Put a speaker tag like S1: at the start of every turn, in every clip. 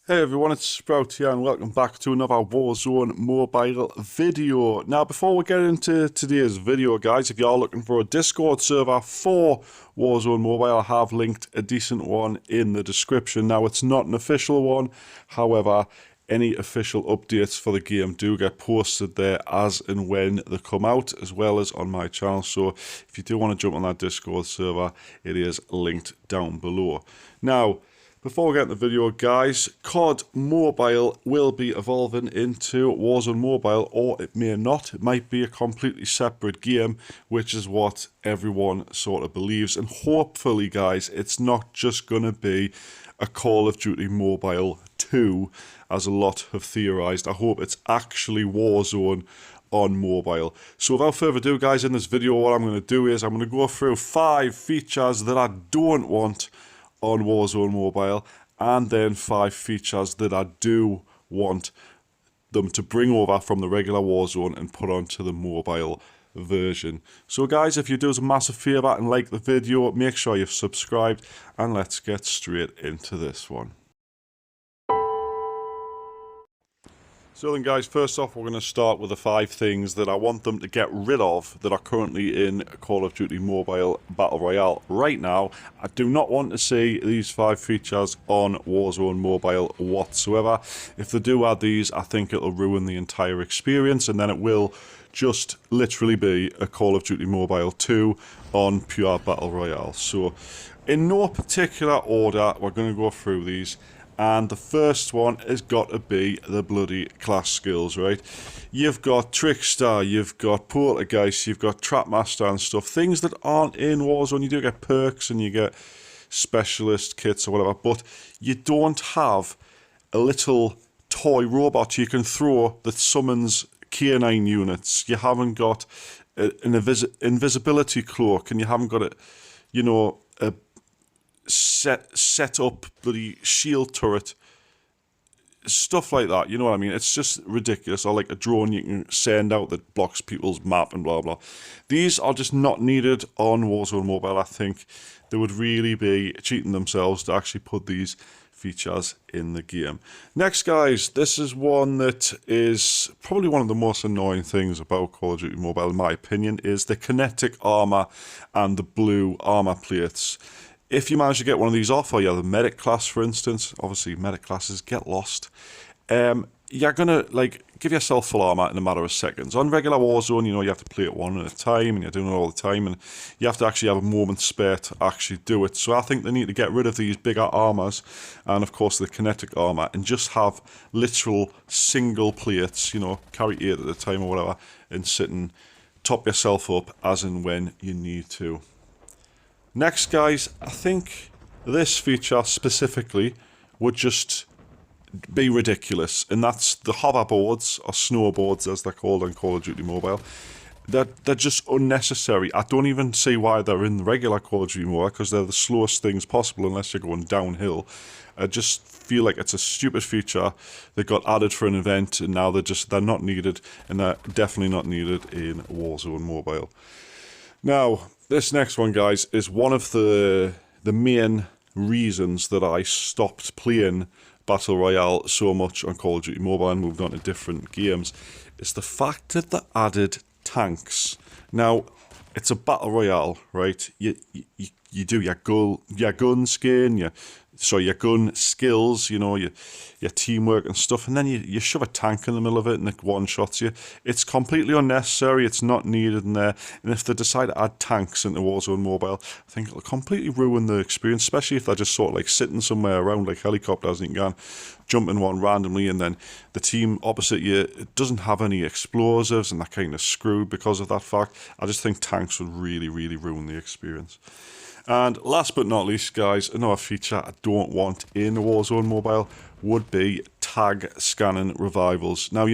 S1: Hey everyone, it's Sprout here and welcome back to another Warzone Mobile video. Now before we get into today's video guys, if you are looking for a Discord server for Warzone Mobile, I have linked a decent one in the description. Now it's not an official one, however any official updates for the game do get posted there as and when they come out, as well as on my channel. So if you do want to jump on that Discord server, it is linked down below. Now, before we get into the video, guys, COD Mobile will be evolving into Warzone Mobile, or it may not. It might be a completely separate game, which is what everyone sort of believes. And hopefully, guys, it's not just going to be a Call of Duty Mobile 2, as a lot have theorized. I hope it's actually Warzone on mobile. So without further ado, guys, in this video, what I'm going to do is I'm going to go through 5 features that I don't want on Warzone Mobile, and then 5 features that I do want them to bring over from the regular Warzone and put onto the mobile version. So guys, if you do us a massive favour and like the video, make sure you've subscribed, and let's get straight into this one. So then guys, first off, we're going to start with the 5 things that I want them to get rid of that are currently in Call of Duty Mobile Battle Royale right now. I do not want to see these 5 features on Warzone Mobile whatsoever. If they do add these, I think it'll ruin the entire experience, and then it will just literally be a Call of Duty Mobile 2 on pure Battle Royale. So in no particular order, we're going to go through these. And the first one has got to be the bloody class skills, right? You've got Trickster, you've got Poltergeist, you've got Trapmaster and stuff. Things that aren't in Warzone. You do get perks and you get specialist kits or whatever, but you don't have a little toy robot you can throw that summons K9 units. You haven't got an invisibility cloak, and you haven't got a set up bloody shield turret, stuff like that, you know what I mean? It's just ridiculous. Or like a drone you can send out that blocks people's map and blah blah. These are just not needed on Warzone Mobile. I think they would really be cheating themselves to actually put these features in the game. Next guys, this is one that is probably one of the most annoying things about Call of Duty Mobile in my opinion, is the kinetic armor and the blue armor plates. If you manage to get one of these off, or you have the medic class, for instance, obviously medic classes get lost, you're going to like give yourself full armor in a matter of seconds. On regular Warzone, you have to play it one at a time, and you're doing it all the time, and you have to actually have a moment spare to actually do it. So I think they need to get rid of these bigger armors, and of course the kinetic armor, and just have literal single plates, carry 8 at a time or whatever, and sit and top yourself up as and when you need to. Next guys, I think this feature specifically would just be ridiculous, and that's the hoverboards, or snowboards as they're called on Call of Duty Mobile. They're just unnecessary. I don't even see why they're in the regular Call of Duty Mobile, because they're the slowest things possible unless you're going downhill. I just feel like it's a stupid feature that got added for an event, and now they're not needed, and they're definitely not needed in Warzone Mobile. Now, this next one, guys, is one of the main reasons that I stopped playing Battle Royale so much on Call of Duty Mobile and moved on to different games. It's the fact that they added tanks. Now, it's a Battle Royale, right? You do your gun skin, your gun skills, your teamwork and stuff, and then you shove a tank in the middle of it and it one-shots you. It's completely unnecessary, it's not needed in there, and if they decide to add tanks into Warzone Mobile, I think it'll completely ruin the experience, especially if they're just sort of like sitting somewhere around like helicopters and you can jump in one randomly, and then the team opposite you, it doesn't have any explosives and they're kind of screwed because of that fact. I just think tanks would really, really ruin the experience. And last but not least, guys, another feature I don't want in Warzone Mobile would be tag scanning revivals. Now,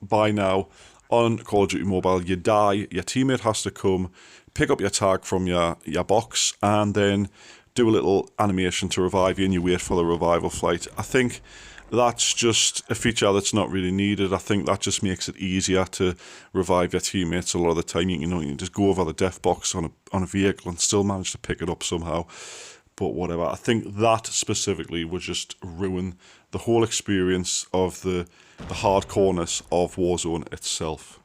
S1: by now, on Call of Duty Mobile, you die, your teammate has to come, pick up your tag from your box, and then do a little animation to revive you, and you wait for the revival flight. I think that's just a feature that's not really needed. I think that just makes it easier to revive your teammates a lot of the time. You can just go over the death box on a vehicle and still manage to pick it up somehow. but whatever. I think that specifically would just ruin the whole experience of the hardcoreness of Warzone itself.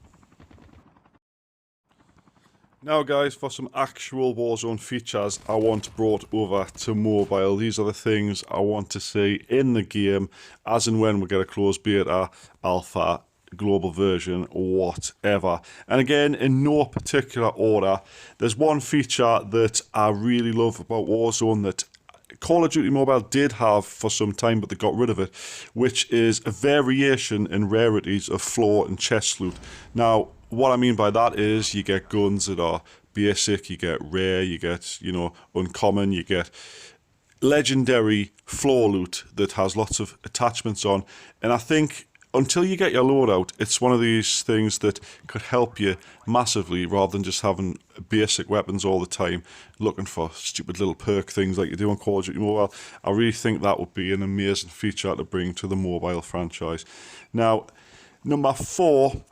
S1: Now guys, for some actual Warzone features I want brought over to mobile. These are the things I want to see in the game as and when we get a closed beta, alpha, global version, whatever. And again, in no particular order, there's one feature that I really love about Warzone that Call of Duty Mobile did have for some time, but they got rid of it, which is a variation in rarities of floor and chest loot. Now, what I mean by that is you get guns that are basic, you get rare, you get, uncommon, you get legendary floor loot that has lots of attachments on. And I think until you get your loadout, it's one of these things that could help you massively rather than just having basic weapons all the time, looking for stupid little perk things like you do on Call of Duty Mobile. I really think that would be an amazing feature to bring to the mobile franchise. Now, number 4,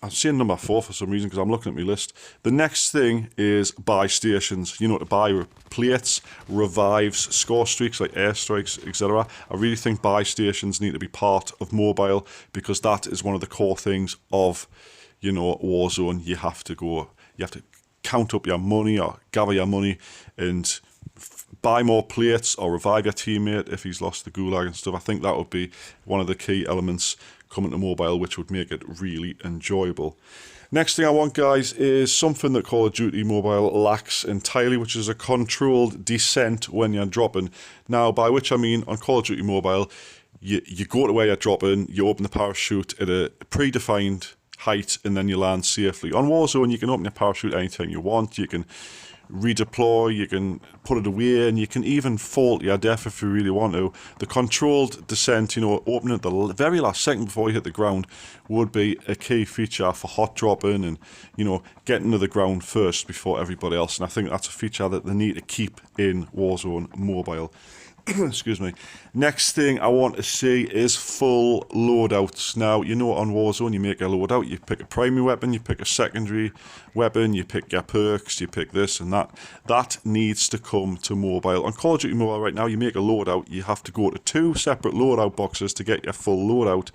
S1: I'm saying number 4 for some reason because I'm looking at my list. The next thing is buy stations. To buy plates, revives, score streaks like airstrikes, etc. I really think buy stations need to be part of mobile because that is one of the core things of, Warzone. You have to count up your money or gather your money and buy more plates or revive your teammate if he's lost the gulag and stuff. I think that would be one of the key elements coming to mobile, which would make it really enjoyable. Next thing I want, guys, is something that Call of Duty Mobile lacks entirely, which is a controlled descent when you're dropping. Now, by which I mean, on Call of Duty Mobile, you go to where you're dropping, you open the parachute at a predefined height, and then you land safely. On Warzone, you can open your parachute anytime you want. You can redeploy, you can put it away, and you can even fall to your death if you really want to. The controlled descent, opening at the very last second before you hit the ground, would be a key feature for hot dropping and, getting to the ground first before everybody else. And I think that's a feature that they need to keep in Warzone Mobile. Excuse me. Next thing I want to see is full loadouts. Now, on Warzone, you make a loadout, you pick a primary weapon, you pick a secondary weapon, you pick your perks, you pick this and that. That needs to come to mobile. On Call of Duty Mobile right now, you make a loadout, you have to go to 2 separate loadout boxes to get your full loadout,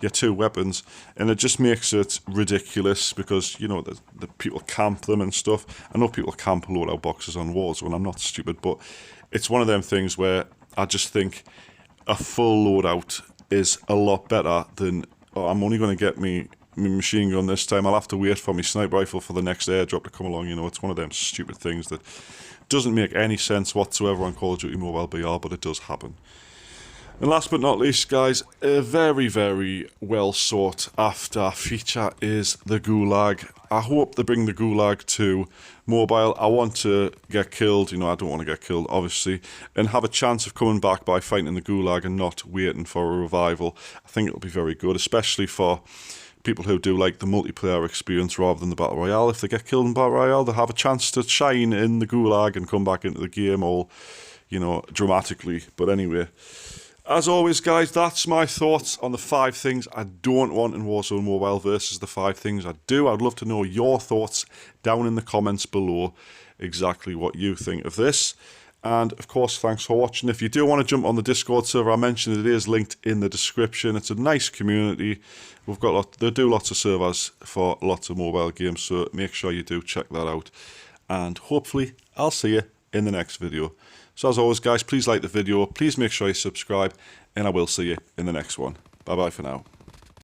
S1: your 2 weapons, and it just makes it ridiculous because, the people camp them and stuff. I know people camp loadout boxes on Warzone, I'm not stupid, but it's one of them things where I just think a full loadout is a lot better than, I'm only going to get me machine gun this time, I'll have to wait for my sniper rifle for the next airdrop to come along. It's one of them stupid things that doesn't make any sense whatsoever on Call of Duty Mobile BR, but it does happen. And last but not least, guys, a very, very well sought after feature is the gulag. I hope they bring the gulag to mobile. I want to get killed, I don't want to get killed, obviously, and have a chance of coming back by fighting in the gulag and not waiting for a revival. I think it'll be very good, especially for people who do like the multiplayer experience rather than the Battle Royale. If they get killed in Battle Royale, they'll have a chance to shine in the gulag and come back into the game all, dramatically. But anyway, as always, guys, that's my thoughts on the 5 things I don't want in Warzone Mobile versus the 5 things I do. I'd love to know your thoughts down in the comments below, exactly what you think of this. And, of course, thanks for watching. If you do want to jump on the Discord server, I mentioned it is linked in the description. It's a nice community. They do lots of servers for lots of mobile games, so make sure you do check that out. And hopefully, I'll see you in the next video. So as always, guys, please like the video, please make sure you subscribe, and I will see you in the next one. Bye bye for now.